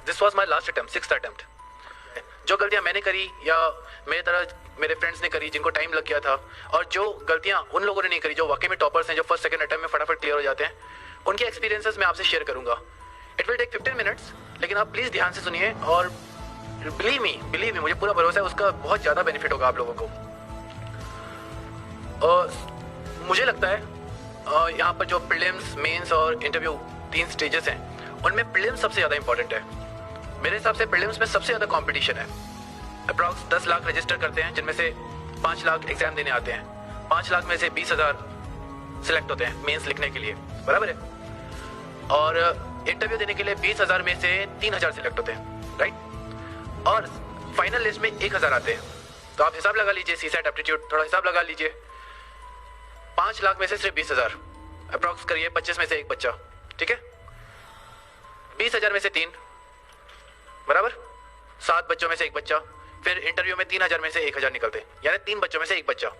This was my last attempt, 6th attempt. जो गलतियां मैंने करी या मेरे तरह मेरे फ्रेंड्स ने करी जिनको टाइम लग गया था, और जो गलतियां उन लोगों ने नहीं करी जो वाकई में टॉपर्स हैं, जो फर्स्ट सेकंड अटेम्प्ट में फटाफट क्लियर हो जाते हैं, उनके एक्सपीरियंसेस मैं आपसे शेयर करूंगा। इट विल टेक 15 मिनट्स, लेकिन आप प्लीज़ ध्यान से सुनिए और बिलीव मी, मुझे पूरा भरोसा है उसका बहुत ज़्यादा बेनिफिट होगा आप लोगों को। मुझे लगता है यहाँ पर जो प्रीलिम्स, मेंस और इंटरव्यू 3 स्टेजेस हैं, उनमें प्रीलिम्स सबसे ज़्यादा इंपॉर्टेंट है। मेरे हिसाब से प्रीलिम्स में सबसे ज़्यादा कंपटीशन है। अप्रॉक्स 10 लाख रजिस्टर करते हैं, जिनमें से 5 लाख एग्जाम देने आते हैं। 5 लाख में से 20,000 सिलेक्ट होते हैं मेंस लिखने के लिए, बराबर है। और इंटरव्यू देने के लिए 20,000 में से 3,000 सिलेक्ट होते हैं, राइट। और फाइनल लिस्ट में 1,000 आते हैं। तो आप हिसाब लगा लीजिए, सीसेट एप्टीट्यूड थोड़ा हिसाब लगा लीजिए। 5 लाख में से सिर्फ 20,000, अप्रॉक्स करिए 25 में से एक बच्चा, ठीक है। 20,000 में से 3, बराबर 7 बच्चों में से एक बच्चा। फिर इंटरव्यू में 3,000 में से 1,000 निकलते, यानी 3 बच्चों में से एक बच्चा।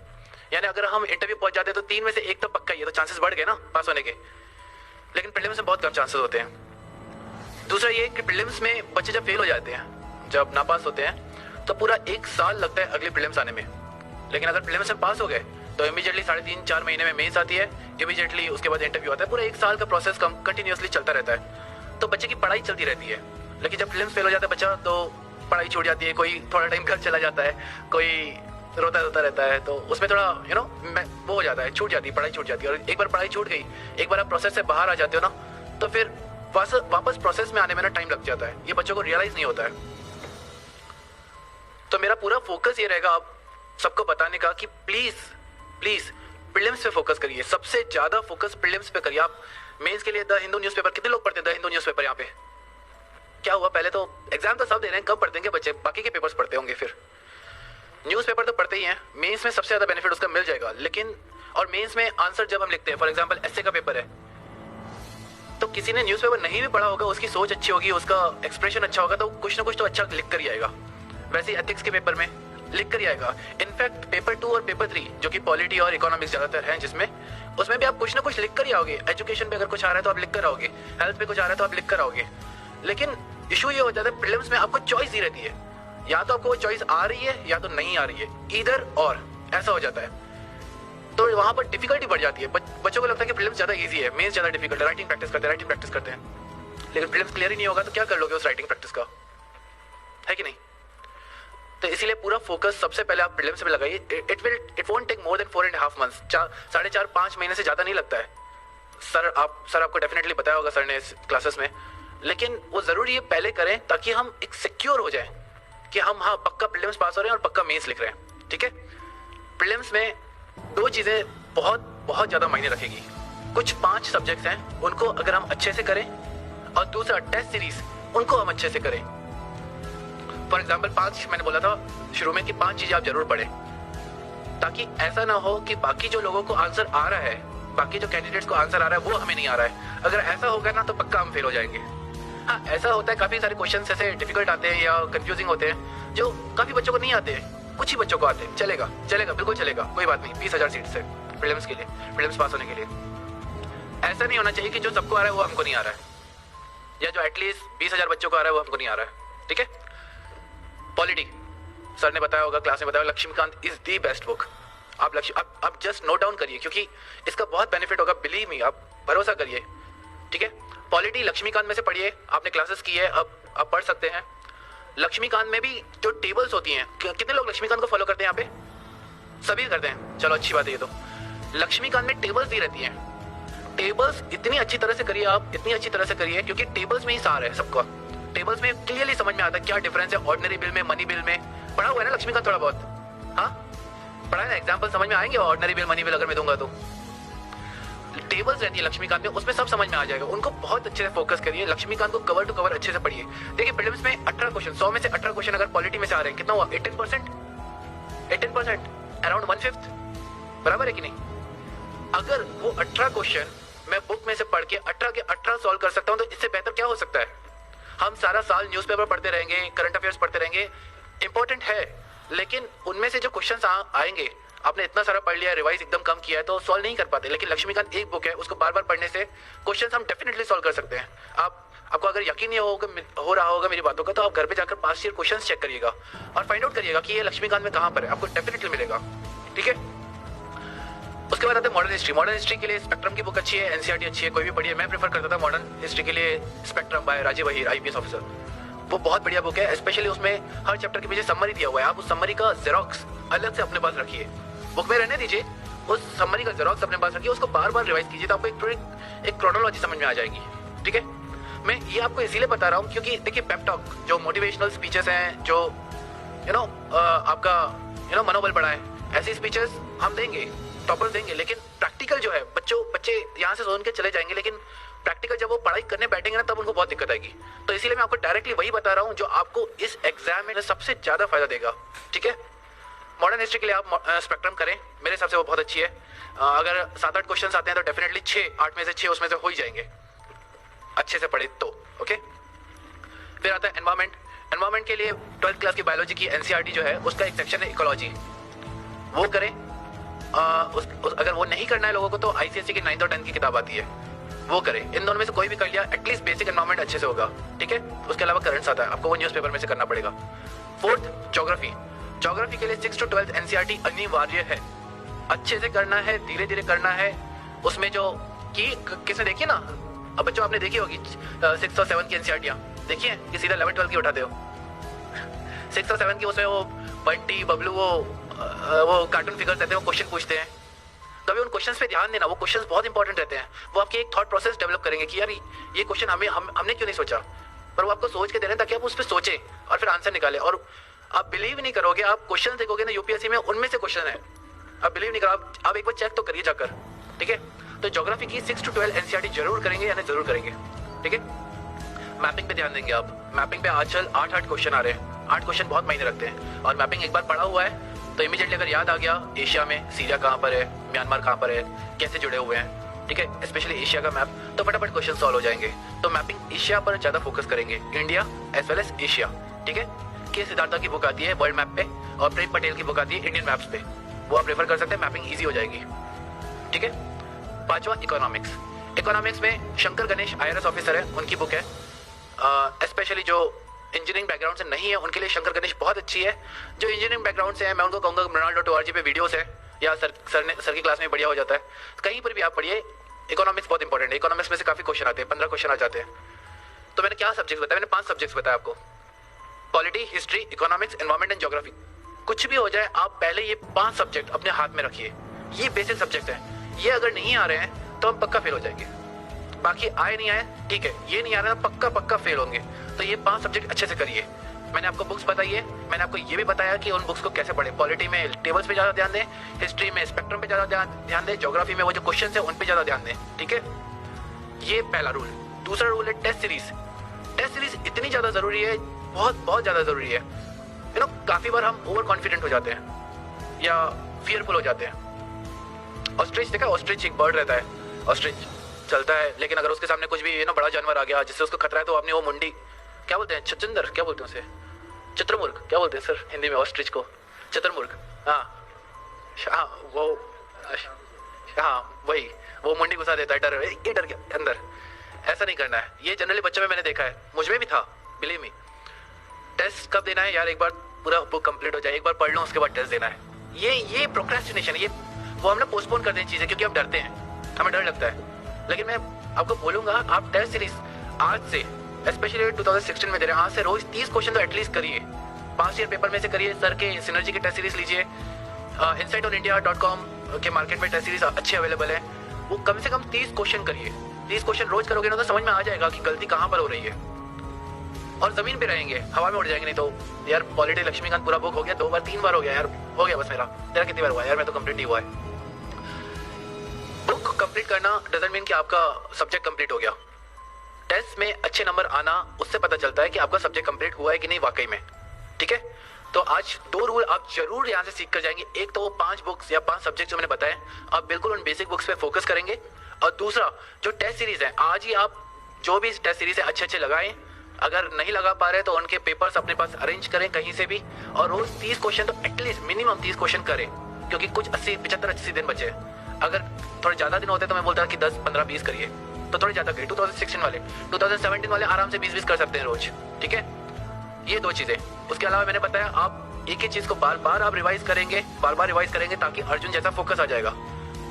यानी अगर हम इंटरव्यू पहुंच जाते तो 3 में से एक तो पक्का ही है, तो चांसेस बढ़ गए ना पास होने के। लेकिन प्रीलिम्स में बहुत कम चांसेस होते हैं। दूसरा ये कि प्रीलिम्स में बच्चे जब फेल हो जाते हैं, जब नापास होते हैं, तो पूरा 1 साल लगता है अगली प्रीलिम्स आने में। लेकिन अगर प्रीलिम्स में पास हो गए तो इमीडिएटली 3.5-4 महीने में मेंस आती है, इमीडिएटली उसके बाद इंटरव्यू आता है। पूरा 1 साल का प्रोसेस कंटिन्यूअसली चलता रहता है, तो बच्चे की पढ़ाई चलती रहती है। लेकिन जब प्रीलिम्स फेल हो जाता है बच्चा, तो पढ़ाई छूट जाती है। कोई थोड़ा टाइम घर चला जाता है, कोई रोता रहता है, तो उसमें थोड़ा वो हो जाता है, छूट जाती है, पढ़ाई छूट जाती है। और एक बार पढ़ाई छूट गई, एक बार आप प्रोसेस से बाहर आ जाते हो ना, तो फिर वापस प्रोसेस में आने में ना टाइम लग जाता है। ये बच्चों को रियलाइज नहीं होता है। तो मेरा पूरा फोकस ये रहेगा आप सबको बताने का कि प्लीज प्रीलिम्स पे फोकस करिए। सबसे ज्यादा फोकस प्रीलिम्स पे करिए। आप मेंस के लिए द हिंदू न्यूज़पेपर, कितने लोग पढ़ते हैं द हिंदू न्यूज़पेपर? यहाँ पे क्या हुआ, पहले तो एग्जाम तो सब दे रहे हैं, कम पढ़ते हैं बच्चे, बाकी के पेपर्स पढ़ते होंगे। फिर न्यूज़पेपर तो पढ़ते ही हैं। मेंस में सबसे ज्यादा बेनिफिट उसका मिल जाएगा। लेकिन और मेंस में आंसर जब हम लिखते हैं, फॉर एग्जांपल एस्से का पेपर है, तो किसी ने न्यूज़पेपर नहीं भी पढ़ा होगा, उसकी सोच अच्छी होगी, उसका एक्सप्रेशन अच्छा होगा, तो कुछ ना कुछ तो अच्छा लिख कर ही आएगा। वैसे ही एथिक्स के पेपर में लिख कर ही आएगा। इनफैक्ट पेपर 2 और पेपर 3 जो कि पॉलिटी और इकोनॉमिक्स ज्यादातर हैं, उसमें भी आप कुछ ना कुछ लिख कर ही आओगे। एजुकेशन पे अगर कुछ आ रहा है तो आप लिख कर आओगे, हेल्थ पे कुछ आ रहा है तो आप लिख कर आओगे। लेकिन इशू ये हो जाता है प्रीलिम्स में आपको चॉइस दी रहती है, या तो आपको वो चॉइस आ रही है या तो नहीं आ रही है, इधर और ऐसा हो जाता है। तो वहां पर डिफिकल्टी बढ़ जाती है। बच्चों को लगता है कि प्रीलिम्स ज्यादा इजी है, मेंस ज्यादा डिफिकल्ट है। राइटिंग प्रैक्टिस करते हैं, लेकिन प्रीलिम्स क्लियर ही नहीं होगा तो क्या कर लोगे उस राइटिंग प्रैक्टिस का, है कि नहीं। तो इसीलिए पूरा फोकस सबसे पहले आप प्रीलिम्स में लगाइए। It won't take more than 4.5 months, 4.5-5 महीने से ज्यादा नहीं लगता है। सर आपको डेफिनेटली बताया होगा सर ने इस क्लासेस में। लेकिन वो जरूरी है पहले करें ताकि हम एक सिक्योर हो जाए कि हम हाँ पक्का प्रीलिम्स पास हो रहे हैं और पक्का मेंस लिख रहे हैं, ठीक है। प्रीलिम्स में 2 चीजें बहुत ज्यादा मायने रखेगी। कुछ 5 सब्जेक्ट्स हैं, उनको अगर हम अच्छे से करें, और दूसरा टेस्ट सीरीज, उनको हम अच्छे से करें। फॉर एग्जाम्पल 5 मैंने बोला था शुरू में कि 5 चीजें आप जरूर पढ़ें, ताकि ऐसा ना हो कि बाकी जो लोगों को आंसर आ रहा है, बाकी जो कैंडिडेट्स को आंसर आ रहा है वो हमें नहीं आ रहा है। अगर ऐसा होगा ना तो पक्का हम फेल हो जाएंगे। हाँ, ऐसा होता है, काफी सारे क्वेश्चन ऐसे डिफिकल्ट आते हैं या कंफ्यूजिंग होते हैं जो काफी बच्चों को नहीं आते हैं, कुछ ही बच्चों को आते हैं। चलेगा, बिल्कुल चलेगा, कोई बात नहीं। 20,000 सीट्स है प्रीलिम्स के लिए, प्रीलिम्स पास होने के लिए। ऐसा नहीं होना चाहिए कि जो सबको आ रहा है वो हमको नहीं आ रहा है, या जो एटलीस्ट 20,000 बच्चों को आ रहा है वो हमको नहीं आ रहा है, ठीक है। पॉलिटी सर ने बताया होगा, क्लास में बताया, Laxmikanth is the best book. आप जस्ट नोट डाउन करिए, क्योंकि इसका बहुत बेनिफिट होगा, बिलीव मी, आप भरोसा करिए, ठीक है। पॉलिटी लक्ष्मीकांत में से पढ़िए, आपने क्लासेस की है, अब आप पढ़ सकते हैं। लक्ष्मीकांत में भी जो टेबल्स होती हैं, कितने लोग लक्ष्मीकांत को फॉलो करते हैं यहाँ पे? सभी करते हैं, चलो अच्छी बात है। ये तो लक्ष्मीकांत में टेबल्स दी रहती हैं। टेबल्स इतनी अच्छी तरह से करिए आप, इतनी अच्छी तरह से करिए, क्योंकि टेबल्स में ही सार है सबका। टेबल्स में क्लियरली समझ में आता है क्या डिफरेंस है ऑर्डिनरी बिल में, मनी बिल में। पढ़ा हुआ है ना लक्ष्मीकांत थोड़ा बहुत? हाँ पढ़ा है ना, एग्जाम्पल समझ में आएंगे ऑर्डिनरी बिल, मनी बिल अगर मैं दूंगा तो। टेबल्स रहती है लक्ष्मीकांत में, उसमें सब समझ में आ जाएगा। उनको बहुत अच्छे से फोकस करिए, लक्ष्मीकांत को कवर टू कवर अच्छे से पढ़िए। देखिए प्रीलिम्स में 18 क्वेश्चन, 100 में से 18 क्वेश्चन अगर पॉलिटी में से आ रहे हैं, कितना हुआ? 18%, अराउंड 1/5, बराबर है कि नहीं। अगर वो 18 क्वेश्चन मैं बुक में से पढ़ के 18 के 18 सॉल्व कर सकता हूं, तो इससे बेहतर क्या हो सकता है। हम सारा साल न्यूज़पेपर पढ़ते रहेंगे, करंट अफेयर्स पढ़ते रहेंगे, इंपॉर्टेंट है, लेकिन उनमें से जो क्वेश्चंस आएंगे, आपने इतना सारा पढ़ लिया, रिवाइज एकदम कम किया है, तो सॉल्व नहीं कर पाते। लेकिन लक्ष्मीकांत एक बुक है, उसको बार बार पढ़ने से क्वेश्चंस हम डेफिनेटली सॉल्व कर सकते हैं। आप आपको अगर यकीन नहीं हो रहा होगा मेरी बातों का, तो आप घर पे जाकर पास्ट ईयर क्वेश्चंस चेक करिएगा और फाइंड आउट करिएगा कि ये लक्ष्मीकांत में कहाँ पर है, आपको डेफिनेटली मिलेगा। ठीक है, उसके बाद आते हैं मॉडर्न हिस्ट्री। मॉडर्न हिस्ट्री के लिए स्पेक्ट्रम की बुक अच्छी है, एनसीईआरटी अच्छी है, कोई भी पढ़िए। मैं प्रेफर करता था मॉडर्न हिस्ट्री के लिए Spectrum by Rajiv Ahir, IPS officer. वो बहुत बढ़िया बुक है, स्पेशली उसमें हर चैप्टर के पीछे समरी दिया हुआ है। आप उस समरी का जेरोक्स अलग से अपने पास रखिए, बुक में रहने दीजिए, उस समरी का जेरोक्स अपने पास रखिए, उसको बार बार रिवाइज कीजिए, तो आपको एक क्रोनोलॉजी समझ में आ जाएगी। ठीक है, मैं ये आपको इसीलिए बता रहा हूँ क्योंकि देखिए पेप टॉक जो मोटिवेशनल स्पीचेस हैं, जो आपका मनोबल बढ़ाए, ऐसी स्पीचेस हम देंगे, टॉपर्स देंगे, लेकिन प्रैक्टिकल जो है बच्चे यहाँ से सुन के चले जाएंगे, लेकिन प्रैक्टिकल जब वो पढ़ाई करने बैठेंगे ना तब उनको बहुत दिक्कत आएगी। तो इसीलिए मैं आपको डायरेक्टली वही बता रहा हूँ जो आपको इस एग्जाम में सबसे ज्यादा फायदा देगा। ठीक है, मॉडर्न हिस्ट्री के लिए आप स्पेक्ट्रम करें, मेरे हिसाब से वो बहुत अच्छी है। अगर 7-8 क्वेश्चन आते हैं तो डेफिनेटली 6-8 में से 6 उसमें से हो ही जाएंगे अच्छे से पढ़े तो। ओके, फिर आता है एनवायरमेंट। एनवायरमेंट के लिए 12th क्लास की बायोलॉजी की एनसीईआरटी जो है उसका एक सेक्शन है इकोलॉजी, वो करें। अगर वो नहीं करना है लोगों को तो आईसीएसई की 9th और 10th की किताब आती है, वो करें। इन दोनों में से कोई भी कर लिया एटलीस्ट बेसिक एनवायरमेंट अच्छे से होगा। ठीक है, उसके अलावा करंट्स आता है, आपको वो न्यूज़पेपर में से करना पड़ेगा। 4th geography. ज्योग्राफी के लिए 6th to 12th एनसीईआरटी अनिवार्य है, अच्छे से करना है, धीरे धीरे करना है। उसमें जो की किसने देखी ना, अब बच्चों आपने देखी होगी 6th और 7th की एनसीईआरटियां देखिए कि सीधा 11th 12th की उठाते हो। 6th और 7th की उसमें वो बंटी बबलू वो कार्टून फिगर्स रहते हैं, वो क्वेश्चन पूछते हैं, कभी उन क्वेश्चंस पे ध्यान देना, वो क्वेश्चंस बहुत इंपॉर्टेंट रहते हैं। वो आपकी एक थॉट प्रोसेस डेवलप करेंगे कि यार ये क्वेश्चन हमने क्यों नहीं सोचा, पर वो आपको सोच के दे रहे हैं ताकि आप उस पर सोचें और फिर आंसर निकालें। और आप बिलीव नहीं करोगे, आप क्वेश्चन देखोगे ना यूपीएससी में, उनमें से क्वेश्चन है, आप बिलीव नहीं करो, आप एक बार चेक तो करिए जाकर। ठीक है, तो ज्योग्राफी की 6 to 12 एनसीईआरटी जरूर करेंगे, यानी जरूर करेंगे। ठीक है, मैपिंग पे ध्यान देंगे आप। मैपिंग पे आजकल 8-8 क्वेश्चन आ रहे हैं, 8 क्वेश्चन बहुत मायने रखते हैं। और मैपिंग एक बार पढ़ा हुआ है तो इमीडिएटली अगर याद आ गया एशिया में सीरिया कहाँ पर है, म्यांमार कहाँ पर है, कैसे जुड़े हुए हैं, ठीक है, स्पेशली एशिया का मैप, तो फटाफट क्वेश्चन सॉल्व हो जाएंगे। तो मैपिंग एशिया पर ज्यादा फोकस करेंगे, India as well as Asia. ठीक है, के सिद्धार्था की बुक आती है वर्ल्ड मैप पे और प्रेम पटेल की बुक आती है इंडियन मैप्स पे, वो आप रेफर कर सकते हैं, मैपिंग ईजी हो जाएगी। ठीक है, 5वां इकोनॉमिक्स। इकोनॉमिक्स में शंकर गणेश IRS ऑफिसर है, उनकी बुक है। स्पेशली जो इंजीनियरिंग बैकग्राउंड से नहीं है उनके लिए शंकर गणेश बहुत अच्छी है। जो इंजीनियरिंग बैकग्राउंड से है मैं उनको कहूँगा mrinal.org पे वीडियोस है, या सर की क्लास में बढ़िया हो जाता है, कहीं पर भी आप पढ़िए। इकोनॉमिक्स बहुत इंपॉर्टेंट है, इकोनॉमिक्स में से काफी क्वेश्चन आते हैं, 15 क्वेश्चन आ जाते हैं। तो मैंने क्या सब्जेक्ट बताया, मैंने 5 सब्जेक्ट्स बताया आपको, polity, history, economics, environment and geography. कुछ भी हो जाए आप पहले ये 5 सब्जेक्ट अपने हाथ में रखिए, ये बेसिक सब्जेक्ट है। ये अगर नहीं आ रहे हैं तो हम पक्का फेल हो जाएंगे, बाकी आए नहीं आए ठीक है, ये नहीं आ रहा है पक्का फेल होंगे। तो ये 5 सब्जेक्ट अच्छे से करिए। मैंने आपको बुक्स बताई है, मैंने आपको ये भी बताया कि उन बुक्स को कैसे पढ़े। पॉलिटी में टेबल्स पे ज्यादा ध्यान दें, हिस्ट्री में स्पेक्ट्रम पे ज्यादा ध्यान दें, ज्योग्राफी में वो जो क्वेश्चन है उन पे ज्यादा ध्यान दें। ठीक है, ये पहला रूल। दूसरा रूल है टेस्ट सीरीज। टेस्ट सीरीज इतनी ज्यादा जरूरी है, बहुत ज्यादा जरूरी है। काफी बार हम ओवर कॉन्फिडेंट हो जाते हैं या फियरफुल हो जाते हैं। ऑस्ट्रिच देखा, ऑस्ट्रिच एक बर्ड रहता है, ऑस्ट्रिच चलता है, लेकिन अगर उसके सामने कुछ भी बड़ा जानवर आ गया जिससे उसको खतरा है तो अपनी वो मुंडी, क्या बोलते हैं, छचंदर, क्या बोलते हैं उसे, चित्रमुर्ग, क्या बोलते हैं सर हिंदी में ऑस्ट्रिच को, चित्रमुर्ग, हाँ वो, हाँ वही, वो मुंडी घुसा देता है, डर, ये डर गया अंदर। ऐसा नहीं करना है, ये जनरली बच्चों में मैंने देखा है, मुझ में भी था, बिलीव मी। टेस्ट कब देना है यार, एक बार पूरा बुक कंप्लीट हो जाए, एक बार पढ़ लो उसके बाद टेस्ट देना है। ये प्रोक्रेस्टिनेशन, ये वो हम ना पोस्टपोन कर दें चीजें क्योंकि हम डरते हैं, हमें डर लगता है। लेकिन मैं आपको बोलूंगा आप टेस्ट सीरीज आज से, स्पेशली 2016 में दे रहे हैं, आज से रोज 30 क्वेश्चन तो एटलीस्ट करिए, पास्ट ईयर पेपर में से करिए। सर के सिनर्जी की टेस्ट सीरीज लीजिए, insightonIndia.com के मार्केट में टेस्ट सीरीज अच्छी अवेलेबल है, वो कम से कम 30 क्वेश्चन करिए। 30 क्वेश्चन रोज करोगे ना तो समझ में आ जाएगा कि गलती कहाँ पर हो रही है, और जमीन पे रहेंगे, हवा में उड़ जाएंगे नहीं तो। यार पॉलिटी लक्ष्मीकांत पूरा बुक हो गया, 2 बार 3 बार हो गया यार, हो गया बस मेरा। तेरा कितनी बार हुआ यार, मैं तो कंप्लीट नहीं हुआ है। बुक कंप्लीट करना डजंट मीन कि आपका सब्जेक्ट कंप्लीट हो गया। टेस्ट में अच्छे नंबर आना, उससे पता चलता है कि आपका सब्जेक्ट कंप्लीट हुआ है कि नहीं वाकई में। ठीक है, तो आज 2 रूल आप जरूर यहाँ से सीख कर जाएंगे। एक तो वो 5 बुक्स या 5 सब्जेक्ट जो मैंने बताए, आप बिल्कुल उन बेसिक बुक्स पे फोकस करेंगे। और दूसरा जो टेस्ट सीरीज है, आज ही आप जो भी टेस्ट सीरीज है अच्छे लगाएं। अगर नहीं लगा पा रहे तो उनके पेपर्स अपने पास अरेंज करें कहीं से भी, और रोज 30 क्वेश्चन तो एटलीस्ट मिनिमम 30 क्वेश्चन करें, क्योंकि कुछ 75-80 दिन बचे। अगर थोड़े ज्यादा दिन होते तो मैं बोलता कि 10, 15, 20 करिए, तो थोड़े ज़्यादा करिए। 2016 वाले, 2017 वाले आराम से 20-20 कर सकते हैं रोज, ठीक है। ये 2 चीज़ें। उसके अलावा मैंने बताया आप एक ही चीज़ को बार बार आप रिवाइज करेंगे, बार बार रिवाइज करेंगे ताकि अर्जुन जैसा फोकस आ जाएगा।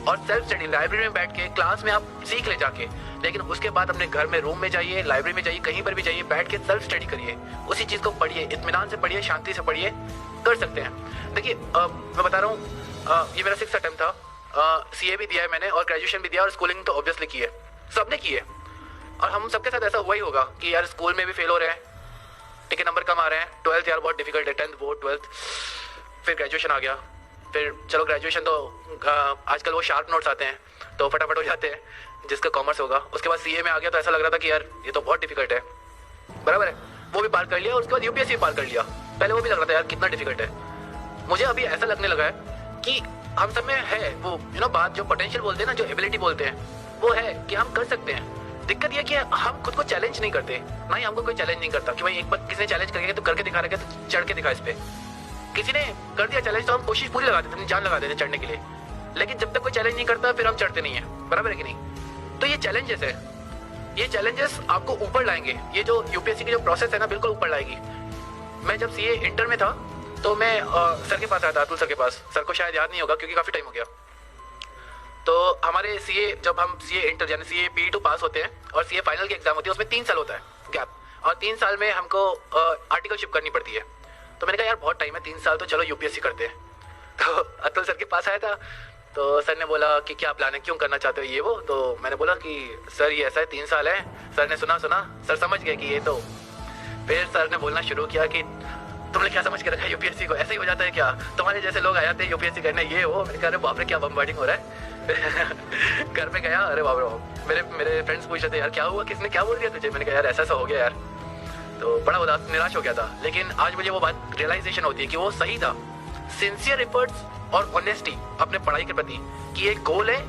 और सेल्फ स्टडी लाइब्रेरी में बैठ के क्लास में आप सीख ले जाके, लेकिन उसके बाद अपने घर में रूम में जाइए, लाइब्रेरी में जाइए, कहीं पर भी जाइए, बैठ के सेल्फ स्टडी करिए, उसी चीज़ को पढ़िए, इत्मीनान से पढ़िए, शांति से पढ़िए, कर सकते हैं। देखिए मैं बता रहा हूँ, ये मेरा 6th अटेम्प्ट था। CA भी दिया है मैंने और ग्रेजुएशन भी दिया और स्कूलिंग तो ऑब्वियसली की है, सबने की है। और हम सबके साथ ऐसा हुआ ही होगा कि यार स्कूल में भी फेल हो रहे हैं, ठीक है, नंबर कम आ रहे हैं, 12th यार बहुत डिफिकल्ट है, 10th बोर्ड, 12th, फिर ग्रेजुएशन आ गया। फिर चलो ग्रेजुएशन तो आजकल वो शार्प नोट्स आते हैं तो फटाफट हो जाते हैं, जिसका कॉमर्स होगा। उसके बाद CA में आ गया तो ऐसा लग रहा था कि यार ये तो बहुत डिफिकल्ट है, बराबर है, वो भी पार कर लिया। और उसके बाद UPSC पार कर लिया। पहले वो भी लग रहा था यार कितना डिफिकल्ट है। मुझे अभी ऐसा लगने लगा है कि हम सब में है वो बात, जो पोटेंशियल बोलते हैं ना, जो एबिलिटी बोलते हैं, वो है कि हम कर सकते हैं। दिक्कत ये कि हम खुद को चैलेंज नहीं करते, ना ही हमको कोई चैलेंज नहीं करता कि भाई एक बार किसी ने चैलेंज करके तो करके दिखा रहा है तो चढ़ के दिखा इस पे। किसी ने कर दिया चैलेंज तो हम कोशिश पूरी लगा देते, जान लगा देते चढ़ने के लिए, लेकिन जब तक कोई चैलेंज नहीं करता फिर हम चढ़ते नहीं है, बराबर है कि नहीं। तो ये चैलेंजेस है, ये चैलेंजेस आपको ऊपर लाएंगे। ये जो UPSC की जो प्रोसेस है ना, बिल्कुल ऊपर लाएगी। मैं जब CA इंटर में था तो मैं सर के पास आया था, अतुल सर के पास। सर को शायद याद नहीं होगा क्योंकि काफ़ी टाइम हो गया। तो हमारे CA, जब हम CA इंटर यानी CA PE2 पास होते हैं और CA फाइनल की एग्जाम होती है, उसमें 3 साल होता है गैप, और 3 साल में हमको आर्टिकलशिप करनी पड़ती है। तो मैंने कहा यार बहुत टाइम है, 3 साल, तो चलो UPSC करते हैं। तो अतुल सर के पास आया था तो सर ने बोला कि क्या प्लान है, क्यों करना चाहते हो ये वो। तो मैंने बोला कि सर ये ऐसा है, 3 साल है। सर ने सुना, सर समझ गए कि ये तो। फिर सर ने बोलना शुरू किया कि तुमने क्या समझ के रखा है UPSC को, ऐसे ही हो जाता है क्या, तुम्हारे जैसे लोग आ जाते हैं UPSC करने, ये वो। मैंने कहा अरे बाप रे क्या बम्बार्डिंग हो रहा है। घर पे गया, अरे बाप रे, मेरे फ्रेंड्स पूछ रहे थे यार क्या हुआ, किसने क्या बोल दिया तुझे। मैंने कहा यार ऐसा हो गया यार, तो बड़ा उदास निराश हो गया था। लेकिन आज मुझे वो बात रियलाइजेशन होती है कि वो सही था। सिंसियर एफर्ट्स और ऑनेस्टी अपने पढ़ाई के प्रति कि एक गोल है।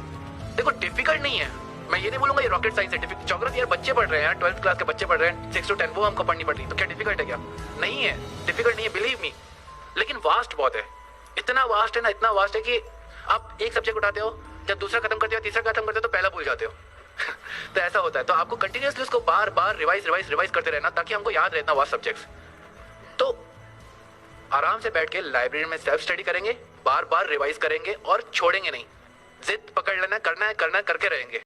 देखो डिफिकल्ट नहीं है, मैं ये नहीं बोलूंगा ये रॉकेट साइंस है। ज्योग्राफी यार बच्चे पढ़ रहे हैं, 12th क्लास के बच्चे पढ़ रहे हैं, 6 to 10 वो हमको पढ़नी पड़ रही, तो क्या डिफिकल्ट है क्या? नहीं है, डिफिकल्ट नहीं है, बिलीव मी। लेकिन वास्ट बहुत है, इतना वास्ट है ना, इतना वास्ट है कि आप एक सब्जेक्ट उठाते हो, जब दूसरा खत्म करते हो, तीसरा खत्म करते हो तो पहला भूल जाते हो। तो ऐसा होता है। तो आपको कंटिन्यूसली उसको बार बार रिवाइज करते रहना ताकि हमको याद रहना वास्ट सब्जेक्ट्स। तो आराम से बैठ के लाइब्रेरी में सेल्फ स्टडी करेंगे, बार बार रिवाइज करेंगे और छोड़ेंगे नहीं। जिद पकड़ लेना, करना है करके रहेंगे।